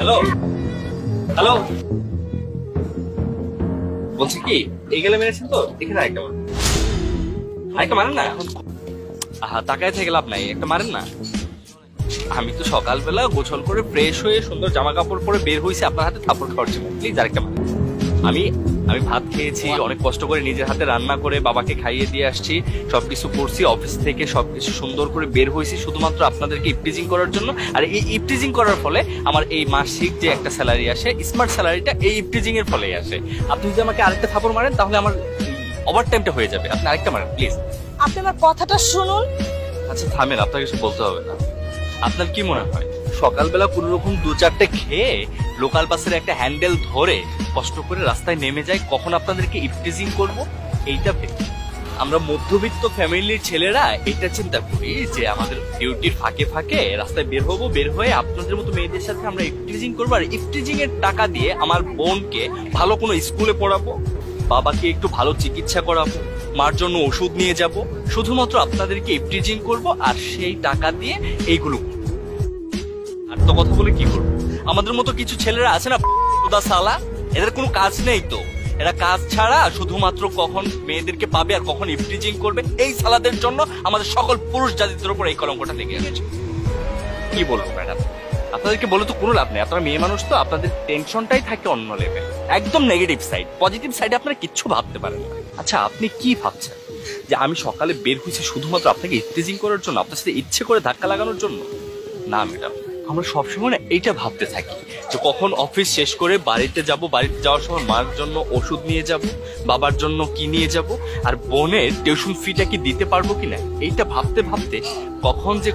Hello hello, বলছি কি এই গেলে মেরেছেন তো, এখানে আরেকটা মারেন, আরেকটা মারেন না। তাকায় থেকে লাভ নাই, একটা মারেন না। আমি তো সকালবেলা গোসল করে ফ্রেশ হয়ে সুন্দর জামা কাপড় পরে বের হয়েছি আপনার হাতে থাপড় খাওয়ার জন্য, প্লিজ আরেকটা মারেন। আমি আমি ভাত খেয়েছি, অনেক কষ্ট করে নিজের হাতে রান্না করে বাবাকে খাইয়ে দিয়ে আসছি, সবকিছু করছি, অফিস থেকে সবকিছু সুন্দর করে বের হয়েছি শুধুমাত্র আপনাদেরকে ইপটিজিং করার জন্য। আর এই ইপটিজিং করার ফলে আমার এই মাসিক যে একটা স্যালারি আসে, স্মার্ট স্যালারিটা এই ইপটিজিং এর ফলেই আসে। আপনি যদি আমাকে আরেকটা থাপড় মারেন তাহলে আমার ওভার টাইমটা হয়ে যাবে। আপনি আরেকটা মারেন প্লিজ। আপনি আমার কথাটা শুনুন। আচ্ছা থামেন, আপনাকে কিছু বলতে হবে না। আপনার কি মনে হয় সকালবেলা কোন রকম দু চারটে খেয়ে লোকাল বাসের একটা হ্যান্ডেল ধরে কষ্ট করে রাস্তায় নেমে যায়, কখন আপনাদেরকে ইপটিজিং করব এইটা ভেবে? আমরা মধ্যবিত্ত ফ্যামিলির ছেলেরা এটা চিন্তা করি যে আমাদের ডিউটির ফাঁকে ফাঁকে রাস্তায় বের হবো, বের হয়ে আপনাদের মতো মেয়েদের সাথে আমরা ইপটিজিং করবো, আর ইপটিজিং এর টাকা দিয়ে আমার বোনকে ভালো কোনো স্কুলে পড়াবো, বাবাকে একটু ভালো চিকিৎসা করাবো, মার জন্য ওষুধ নিয়ে যাব, শুধুমাত্র আপনাদেরকে ইপটিজিং করব আর সেই টাকা দিয়ে এইগুলো করবো। আর তো কথা বলে কি করবো? আমাদের মতো কিছু ছেলেরা আছে না সালা, এদের কোনো কাজ নেই তো, এরা কাজ ছাড়া শুধুমাত্র কখন মেয়েদেরকে পাবে আর কখন ইপটিজিং করবে, এই সালাদের জন্য আমাদের সকল পুরুষ জাতিদের উপর এই কলঙ্কটা লেগে আছে। কি বলবো ম্যাডাম, আপনাদেরকে বলে তো কোনো লাভ নেই, আপনারা মেয়ে মানুষ তো, আপনাদের টেনশনটাই থাকে অন্য লেভেল, একদম নেগেটিভ সাইড। পজিটিভ সাইডে আপনারা কিচ্ছু ভাবতে পারেন না। আচ্ছা আপনি কি ভাবছেন যে আমি সকালে বের হয়েছি শুধুমাত্র আপনাকে ইপটিজিং করার জন্য, আপনার সাথে ইচ্ছে করে ধাক্কা লাগানোর জন্য? না ম্যাডাম, আমরা সবসময় না এইটা ভাবতে থাকি যে কখন অফিস শেষ করে বাড়িতে যাব, বাড়িতে যাওয়ার সময় মার জন্য ওষুধ নিয়ে যাব, বাবার জন্য কি নিয়ে যাব, আর বোনের টিউশন ফিটা কি দিতে পারবো কিনা, এইটা ভাবতে ভাবতে কখন যে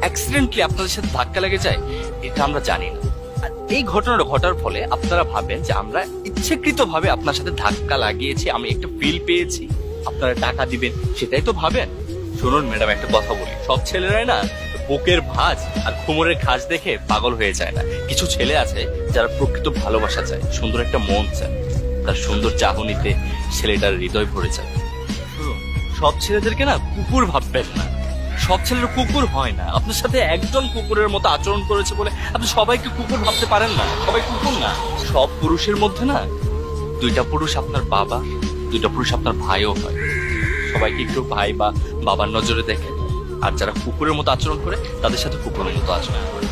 অ্যাক্সিডেন্টলি আপনাদের সাথে ধাক্কা লেগে যায় এটা আমরা জানি না। আর এই ঘটনাটা ঘটার ফলে আপনারা ভাবেন যে আমরা ইচ্ছাকৃত ভাবে আপনার সাথে ধাক্কা লাগিয়েছি, আমি একটা ফিল পেয়েছি, আপনারা টাকা দিবেন, সেটাই তো ভাবেন। শুনুন ম্যাডাম, একটা কথা বলি, সব ছেলেরাই না বুকের ভাঁজ আর কোমরের খাজ দেখে পাগল হয়ে যায় না। কিছু ছেলে আছে যারা প্রকৃত ভালোবাসা চায়, সুন্দর একটা মন চায়, তার সুন্দর চাহনিতে ছেলেটার হৃদয় ভরে যায়। সব ছেলেদেরকে না কুকুর ভাববেন না, সব ছেলেরা কুকুর হয় না। আপনার সাথে একজন কুকুরের মতো আচরণ করেছে বলে আপনি সবাইকে কুকুর ভাবতে পারেন না, সবাই কুকুর না। সব পুরুষের মধ্যে না দুইটা পুরুষ আপনার বাবা, দুইটা পুরুষ আপনার ভাইও হয়। সবাইকে একটু ভাই বা বাবার নজরে দেখে, আর যারা কুকুরের মতো আচরণ করে তাদের সাথে কুকুরের মতো আচরণ করে।